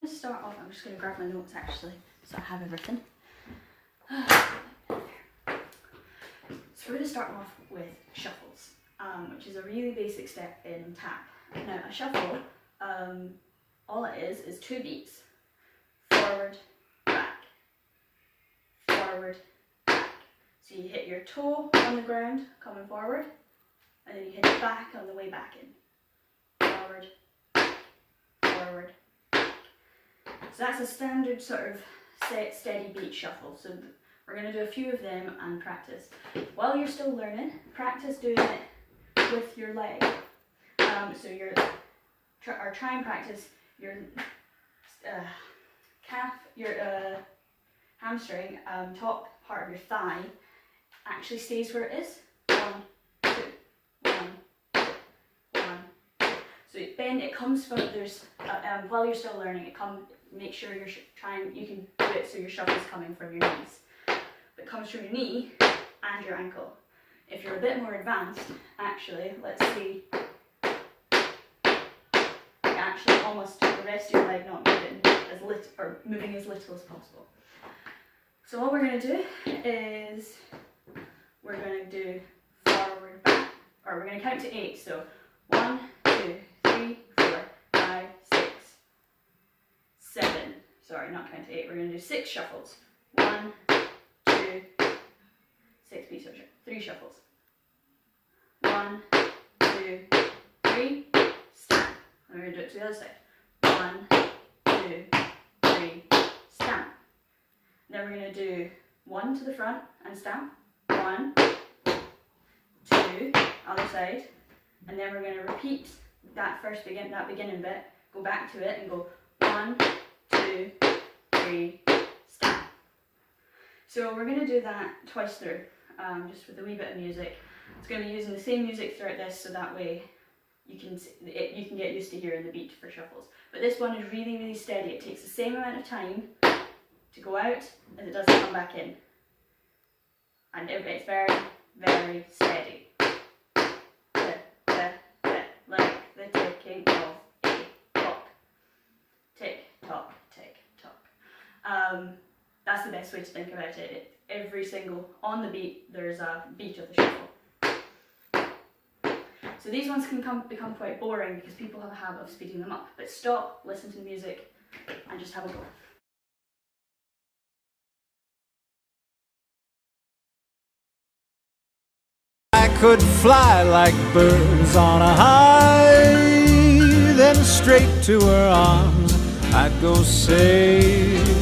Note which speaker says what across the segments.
Speaker 1: To start off, I'm just going to grab my notes actually, so I have everything. So we're going to start off with shuffles, which is a really basic step in tap. Now a shuffle, all it is 2 beats. Forward, back, forward, back. So you hit your toe on the ground, coming forward, and then you hit it back on the way back in. Forward, back, forward. So that's a standard sort of steady beat shuffle. So we're going to do a few of them and practice. While you're still learning, practice doing it with your leg. So try and practice your calf, your hamstring, top part of your thigh actually stays where it is. 1, 2, 1, 2, 1, 2. So it comes from, while you're still learning, make sure you're you can do it so your shuffle is coming from your knees. It comes from your knee and your ankle. If you're a bit more advanced, actually, let's see, actually almost the rest of your leg not moving as little as possible. So what we're going to do is we're going to do forward, back, or we're going to count to 8. So 1, 2, 3, 4, 5, 6, 7. Sorry, not count to 8. We're going to do 6 shuffles. 1, 2, 6 beats of 3 shuffles. 1, 2, 3, stamp. And we're going to do it to the other side. 1, 2, 3, stamp. Then we're going to do 1 to the front and stamp. 1, 2, other side. And then we're going to repeat that beginning bit, go back to it and go 1, 2, 3, stamp. So we're going to do that twice through, just with a wee bit of music. It's going to be using the same music throughout this, so that way you can get used to hearing the beat for shuffles. But this one is really, really steady. It takes the same amount of time to go out as it does to come back in. And it's very, very steady. Like the ticking of a clock. Tick, tock, tick, tock. That's the best way to think about it. On the beat, there's a beat of the shuffle. So these ones can become quite boring because people have a habit of speeding them up. But stop, listen to the music, and just have a go.
Speaker 2: I could fly like birds on a high, then straight to her arms I'd go sailing.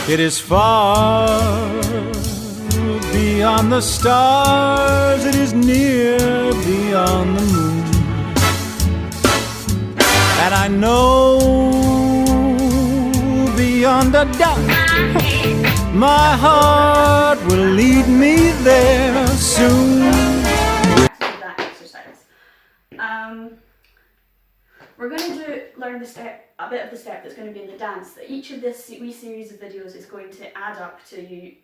Speaker 2: It is far beyond the stars, it is near beyond the moon, and I know beyond a doubt my heart will lead me there soon.
Speaker 1: That exercise. We're going to learn a bit of the step that's going to be in the dance. That each of this wee series of videos is going to add up to you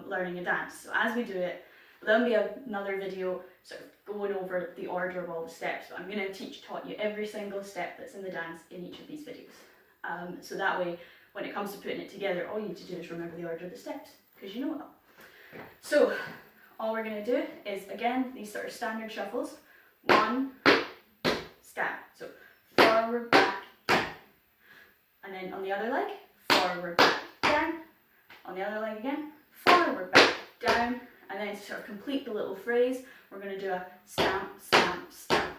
Speaker 1: learning a dance. So as we do it, there'll be another video sort of going over the order of all the steps. But I'm going to taught you every single step that's in the dance in each of these videos. So that way, when it comes to putting it together, all you need to do is remember the order of the steps, because you know it all. So, all we're going to do is, again, these sort of standard shuffles. 1, stamp. So, forward, back, down. And then on the other leg, forward, back, down. On the other leg again, forward, back, down. And then to sort of complete the little phrase, we're going to do a stamp, stamp, stamp.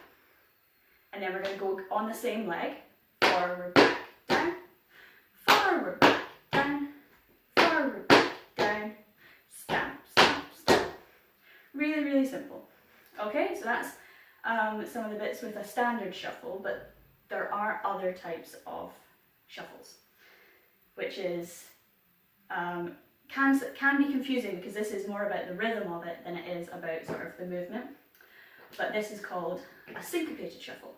Speaker 1: And then we're going to go on the same leg, forward, back, down. Forward, back, down, forward, back, down, stamp, stamp, stamp. Really, really simple. Okay, so that's some of the bits with a standard shuffle, but there are other types of shuffles, which is can be confusing because this is more about the rhythm of it than it is about sort of the movement. But this is called a syncopated shuffle,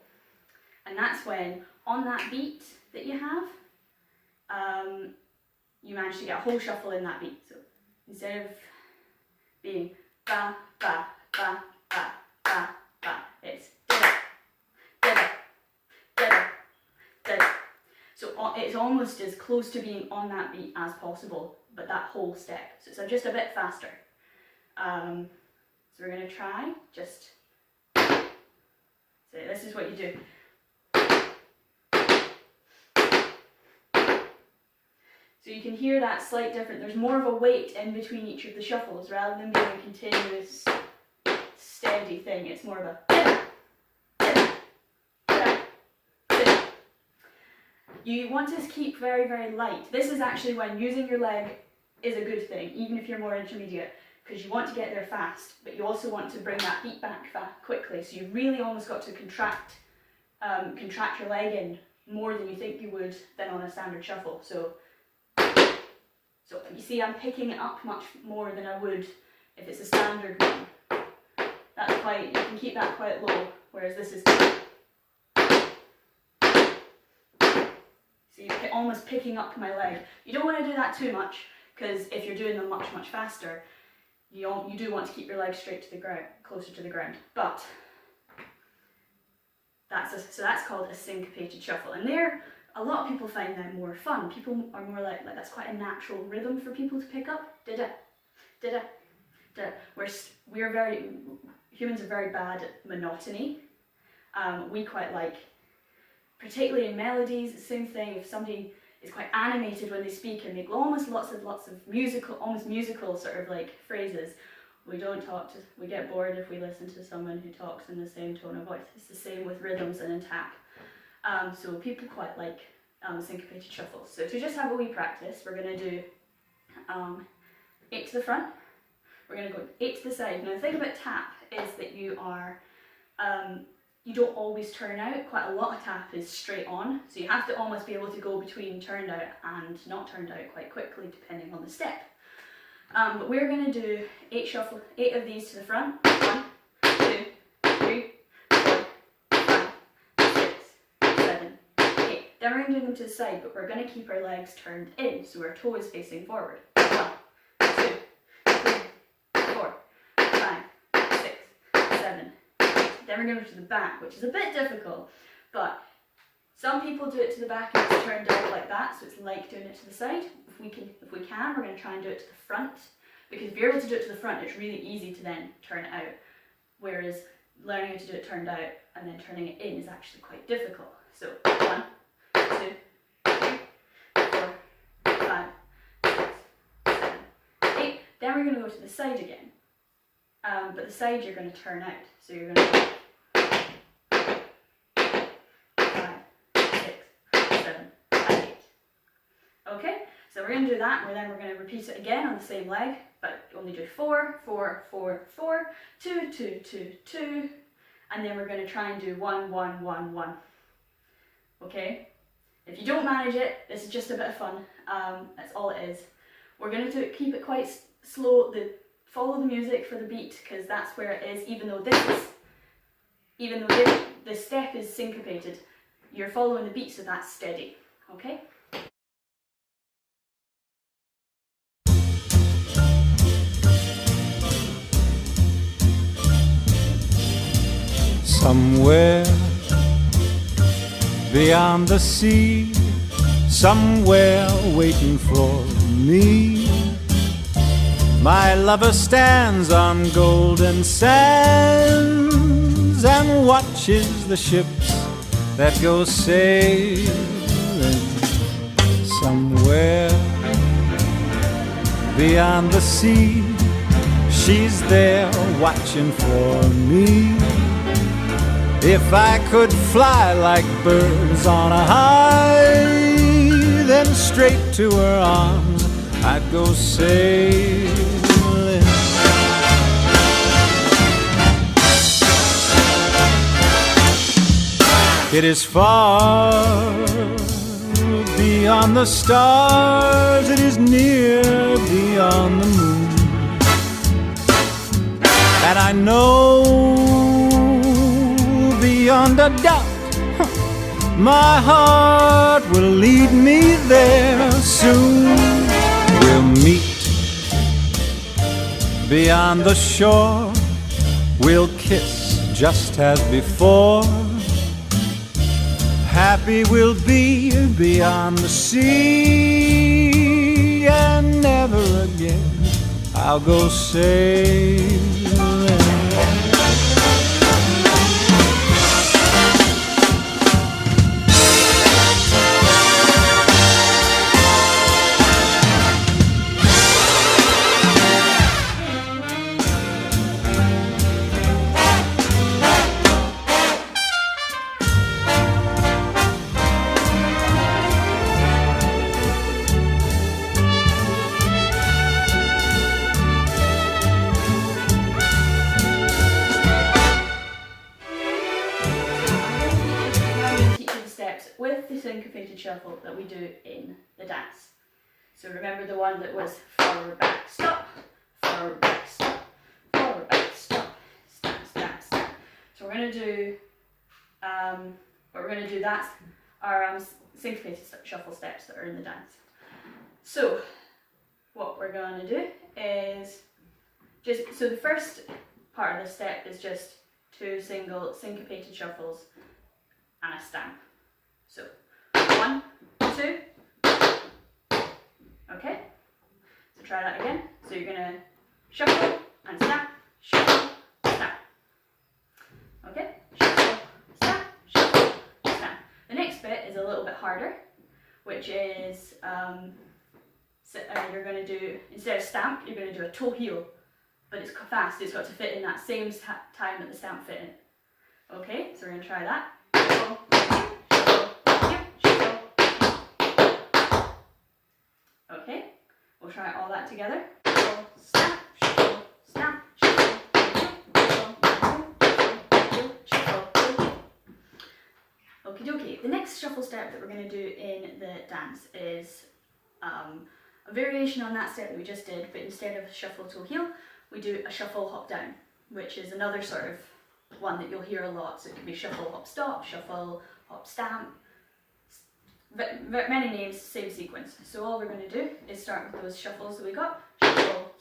Speaker 1: and that's when on that beat that you have, you manage to get a whole shuffle in that beat. So instead of being ba ba ba ba ba almost as close to being on that beat as possible, but that whole step. So it's just a bit faster. So we're going to try just, so this is what you do. So you can hear that slight difference. There's more of a weight in between each of the shuffles rather than being a continuous steady thing. It's more of a you want to keep very, very light. This is actually when using your leg is a good thing, even if you're more intermediate, because you want to get there fast, but you also want to bring that beat back quickly. So you've really almost got to contract your leg in more than you think you would than on a standard shuffle. So you see, I'm picking it up much more than I would if it's a standard one. That's quite, you can keep that quite low, whereas this is. So you're almost picking up my leg. You don't want to do that too much, because if you're doing them much, much faster, you do want to keep your legs straight to the ground, closer to the ground. But so that's called a syncopated shuffle, and a lot of people find that more fun. People are more like that's quite a natural rhythm for people to pick up. Da-da, da-da, da. Humans are very bad at monotony. We quite like, particularly in melodies, the same thing. If somebody is quite animated when they speak and make almost lots of musical sort of like phrases, we get bored if we listen to someone who talks in the same tone of voice. It's the same with rhythms and in tap. So people quite like syncopated shuffles. So to just have a wee practice, we're going to do 8 to the front. We're going to go 8 to the side. Now the thing about tap is that you don't always turn out. Quite a lot of tap is straight on, so you have to almost be able to go between turned out and not turned out quite quickly depending on the step. But we're going to do 8 of these to the front. 1, 2, 3, 4, 5, 6, 7, 8. Then we're going to do them to the side, but we're going to keep our legs turned in, so our toe is facing forward. 1, 2, 3, 4, 5, 6, 7, 8. Then we're going to go to the back, which is a bit difficult, but some people do it to the back and it's turned out like that, so it's like doing it to the side. If we can, we're going to try and do it to the front, because if you're able to do it to the front, it's really easy to then turn it out, whereas learning how to do it turned out and then turning it in is actually quite difficult. So 1, 2, 3, 4, 5, 6, 7, 8. Then we're going to go to the side again, but the side you're going to turn out, so you're going to go 5, 6, 7, 8. Okay, so we're going to do that, and then we're going to repeat it again on the same leg, but only do 4, 4, 4, 4, 2, 2, 2, 2, and then we're going to try and do 1, 1, 1, 1. Okay, if you don't manage it, this is just a bit of fun. That's all it is. We're going to keep it quite slow. Follow the music for the beat, because that's where it is. Even though the step is syncopated, you're following the beat, so that's steady. Okay.
Speaker 2: Somewhere beyond the sea, somewhere waiting for me, my lover stands on golden sands and watches the ships that go sailing. Somewhere beyond the sea, she's there watching for me. If I could fly like birds on a high, then straight to her arms I'd go sailing. It is far beyond the stars, it is near beyond the moon, and I know beyond a doubt my heart will lead me there soon. We'll meet beyond the shore, we'll kiss just as before, Happy we'll be beyond the sea, and never again I'll go sailing.
Speaker 1: With the syncopated shuffle that we do in the dance. So remember the one that was forward, back, stop, forward, back, stop, forward, back, stop, stop, stop, stop. So we're going to do that's our syncopated shuffle steps that are in the dance. So what we're going to do is so the first part of the step is just 2 single syncopated shuffles and a stamp. So 1, 2, okay, so try that again. So you're going to shuffle and snap, shuffle, snap, okay, shuffle, snap, shuffle, snap. The next bit is a little bit harder, which is you're going to do, instead of stamp, you're going to do a toe heel, but it's fast, it's got to fit in that same time that the stamp fit in. Okay, so we're going to try that. Okay, we'll try all that together. Snap, shuffle, snap, shuffle, okie dokie. The next shuffle step that we're going to do in the dance is a variation on that step that we just did, but instead of shuffle toe heel, we do a shuffle hop down, which is another sort of one that you'll hear a lot. So it can be shuffle hop stop, shuffle hop stamp. Many names, same sequence. So all we're going to do is start with those shuffles that we got. Shuffle,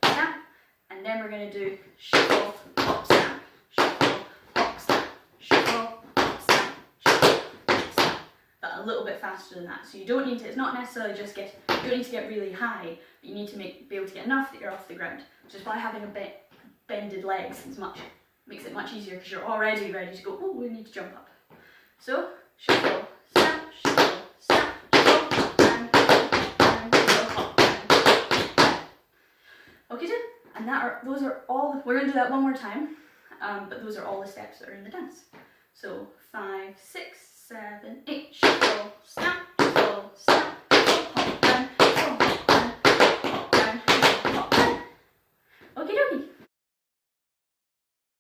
Speaker 1: stamp, and then we're going to do shuffle, hop, stamp, shuffle, hop, stamp, shuffle, hop, stamp, shuffle, hop, stamp. But a little bit faster than that. So you don't need to, it's not necessarily just you don't need to get really high, but you need to be able to get enough that you're off the ground. Just by having a bended legs, makes it much easier because you're already ready to go, oh, we need to jump up. So, shuffle, snap, shuffle, snap, shuffle, and hop, okay, and those are all, we're going to do that one more time, but those are all the steps that are in the dance. So 5, 6, 7, 8, shuffle,